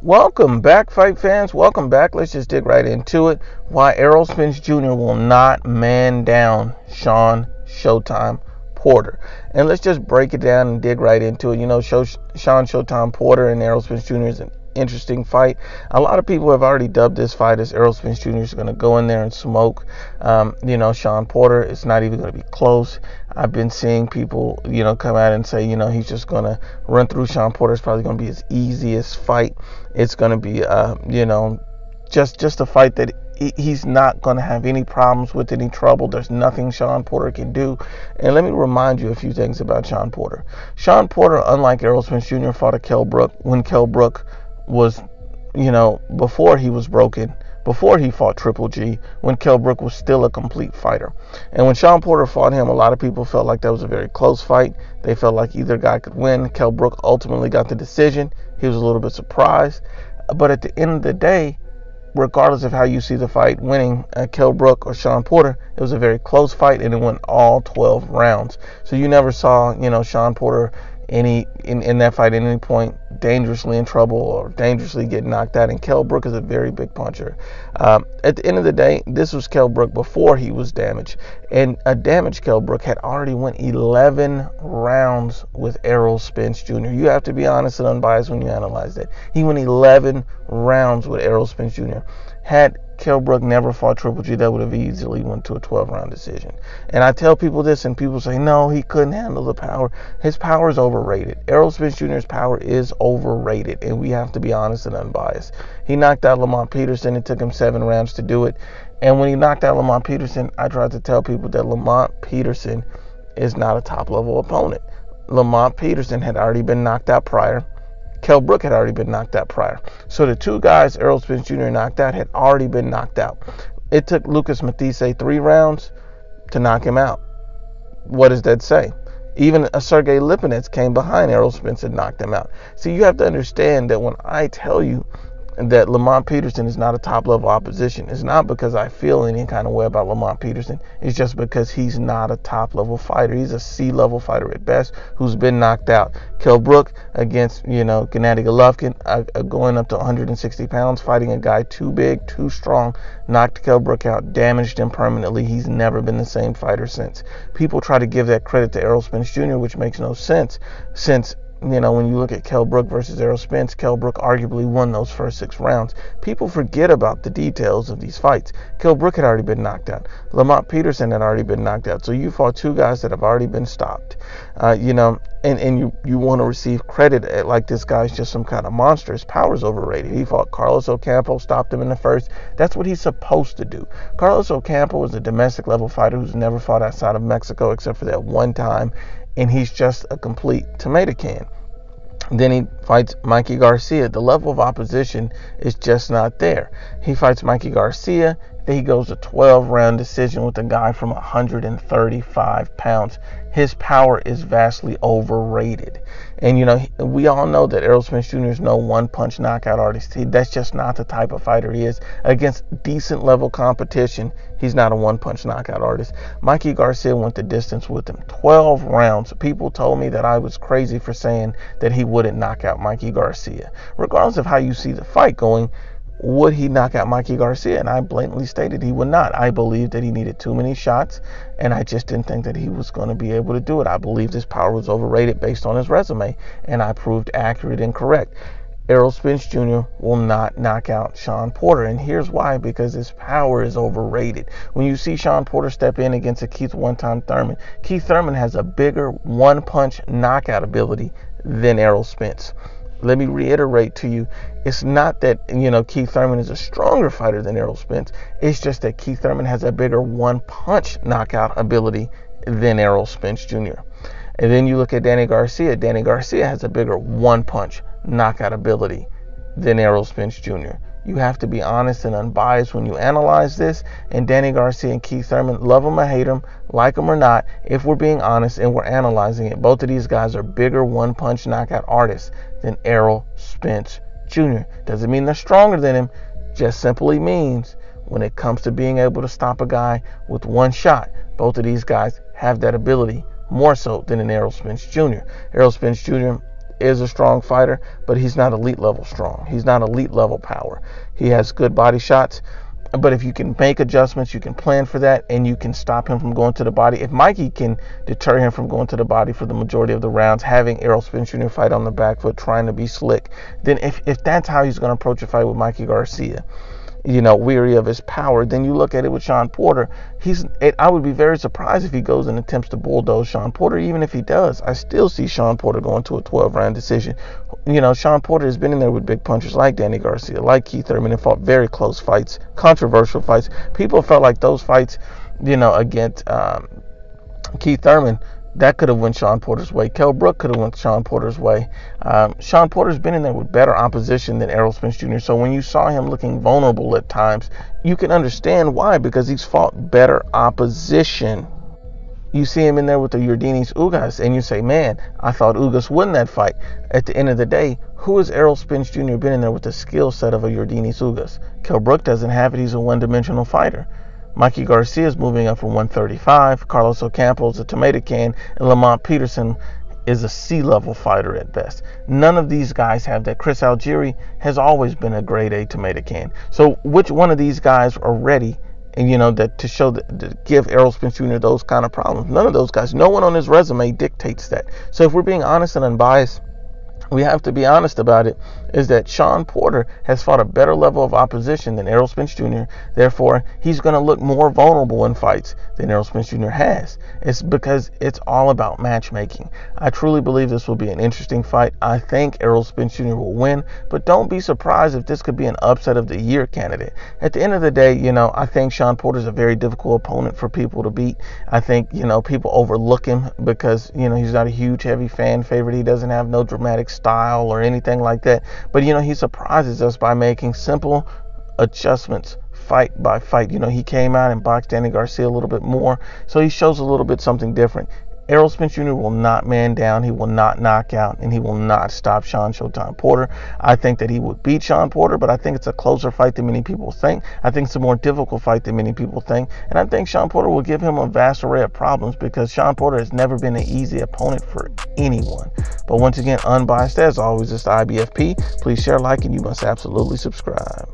Welcome back, fight fans. Welcome back. Let's just dig right into it. Why Errol Spence Jr. will not man down Shawn Showtime Porter. And let's just break it down and dig right into it. Shawn Showtime Porter and Errol Spence Jr. is an interesting fight. A lot of people have already dubbed this fight as Errol Spence Jr. is going to go in there and smoke, Shawn Porter. It's not even going to be close. I've been seeing people, come out and say, he's just going to run through Shawn Porter. It's probably going to be his easiest fight. It's going to be, just a fight that he's not going to have any problems with, any trouble. There's nothing Shawn Porter can do. And let me remind you a few things about Shawn Porter. Shawn Porter, unlike Errol Spence Jr., fought a Kell Brook when Kell Brook was, before he was broken, before he fought Triple G, when Kell Brook was still a complete fighter. And when Shawn Porter fought him, a lot of people felt like that was a very close fight. They felt like either guy could win. Kell Brook ultimately got the decision. He was a little bit surprised. But at the end of the day, regardless of how you see the fight winning, Kell Brook or Shawn Porter, it was a very close fight, and it went all 12 rounds. So you never saw, Shawn Porter in that fight at any point dangerously in trouble or dangerously get knocked out. And Kell Brook is a very big puncher. At the end of the day, this was Kell Brook before he was damaged, and a damaged Kell Brook had already went 11 rounds with Errol Spence Jr. You have to be honest and unbiased when you analyze that. He went 11 rounds with Errol Spence Jr. Had Kell Brook never fought Triple G, that would have easily went to a 12-round decision. And I tell people this, and people say, no, he couldn't handle the power. His power is overrated. Errol Spence Jr.'s power is overrated, and we have to be honest and unbiased. He knocked out Lamont Peterson. It took him 7 rounds to do it. And when he knocked out Lamont Peterson, I tried to tell people that Lamont Peterson is not a top-level opponent. Lamont Peterson had already been knocked out prior. Kell Brook had already been knocked out prior. So the two guys Errol Spence Jr. knocked out had already been knocked out. It took Lucas Matthysse 3 rounds to knock him out. What does that say? Even a Sergey Lipinets came behind Errol Spence and knocked him out. See, you have to understand that when I tell you that Lamont Peterson is not a top-level opposition, it's not because I feel any kind of way about Lamont Peterson. It's just because he's not a top-level fighter. He's a C-level fighter at best who's been knocked out. Kell Brook against, Gennady Golovkin, going up to 160 pounds, fighting a guy too big, too strong, knocked Kell Brook out, damaged him permanently. He's never been the same fighter since. People try to give that credit to Errol Spence Jr., which makes no sense, since when you look at Kell Brook versus Errol Spence, Kell Brook arguably won those first 6 rounds. People forget about the details of these fights. Kell Brook had already been knocked out. Lamont Peterson had already been knocked out. So you fought 2 guys that have already been stopped. And you want to receive credit like this guy's just some kind of monster. His power's overrated. He fought Carlos Ocampo, stopped him in the first. That's what he's supposed to do. Carlos Ocampo is a domestic level fighter who's never fought outside of Mexico except for that one time. And he's just a complete tomato can. Then he fights Mikey Garcia. The level of opposition is just not there. He fights Mikey Garcia. Then he goes to 12-round decision with a guy from 135 pounds. His power is vastly overrated. And, we all know that Errol Spence Jr. is no one-punch knockout artist. That's just not the type of fighter he is. Against decent-level competition, he's not a one-punch knockout artist. Mikey Garcia went the distance with him. 12 rounds. People told me that I was crazy for saying that he wouldn't knock out Mikey Garcia. Regardless of how you see the fight going, would he knock out Mikey Garcia? And I blatantly stated he would not. I believed that he needed too many shots, and I just didn't think that he was going to be able to do it. I believed his power was overrated based on his resume, and I proved accurate and correct. Errol Spence Jr. will not knock out Shawn Porter, and here's why: because his power is overrated. When you see Shawn Porter step in against a Keith one-time Thurman, Keith Thurman has a bigger one-punch knockout ability than Errol Spence. Let me reiterate to you, it's not that, Keith Thurman is a stronger fighter than Errol Spence. It's just that Keith Thurman has a bigger one-punch knockout ability than Errol Spence Jr. And then you look at Danny Garcia. Danny Garcia has a bigger one-punch knockout ability than Errol Spence Jr. You have to be honest and unbiased when you analyze this. And Danny Garcia and Keith Thurman, love them or hate them, like them or not, if we're being honest and we're analyzing it, both of these guys are bigger one-punch knockout artists than Errol Spence Jr. Doesn't mean they're stronger than him. Just simply means when it comes to being able to stop a guy with one shot, both of these guys have that ability more so than an Errol Spence Jr. Errol Spence Jr. is a strong fighter, but he's not elite level strong. He's not elite level power. He has good body shots, but if you can make adjustments, you can plan for that, and you can stop him from going to the body. If Mikey can deter him from going to the body for the majority of the rounds, having Errol Spence Jr. fight on the back foot, trying to be slick, then if that's how he's going to approach a fight with Mikey Garcia, weary of his power, then you look at it with Shawn Porter. I would be very surprised if he goes and attempts to bulldoze Shawn Porter. Even if he does, I still see Shawn Porter going to a 12-round decision. Shawn Porter has been in there with big punchers like Danny Garcia, like Keith Thurman, and fought very close fights, controversial fights. People felt like those fights, against Keith Thurman, that could have went Shawn Porter's way. Kell Brook could have went Shawn Porter's way. Shawn Porter's been in there with better opposition than Errol Spence Jr. So when you saw him looking vulnerable at times, you can understand why, because he's fought better opposition. You see him in there with the Yordenis Ugas, and you say, man, I thought Ugas won that fight. At the end of the day, who has Errol Spence Jr. been in there with the skill set of a Yordenis Ugas? Kell Brook doesn't have it. He's a one-dimensional fighter. Mikey Garcia is moving up from 135. Carlos Ocampo is a tomato can. And Lamont Peterson is a C-level fighter at best. None of these guys have that. Chris Algieri has always been a grade A tomato can. So which one of these guys are ready, and to give Errol Spence Jr. those kind of problems? None of those guys. No one on his resume dictates that. So if we're being honest and unbiased, we have to be honest about it, is that Shawn Porter has fought a better level of opposition than Errol Spence Jr. Therefore, he's going to look more vulnerable in fights than Errol Spence Jr. has. It's because it's all about matchmaking. I truly believe this will be an interesting fight. I think Errol Spence Jr. will win, but don't be surprised if this could be an upset of the year candidate. At the end of the day, I think Shawn Porter is a very difficult opponent for people to beat. I think, people overlook him because, he's not a huge, heavy fan favorite. He doesn't have no dramatic style or anything like that. But he surprises us by making simple adjustments fight by fight. He came out and boxed Danny Garcia a little bit more, so he shows a little bit something different. Errol Spence Jr. will not man down, he will not knock out, and he will not stop Shawn Showtime Porter. I think that he would beat Shawn Porter, but I think it's a closer fight than many people think. I think it's a more difficult fight than many people think, and I think Shawn Porter will give him a vast array of problems because Shawn Porter has never been an easy opponent for anyone. But once again, unbiased as always, it's the IBFP. Please share, like, and you must absolutely subscribe.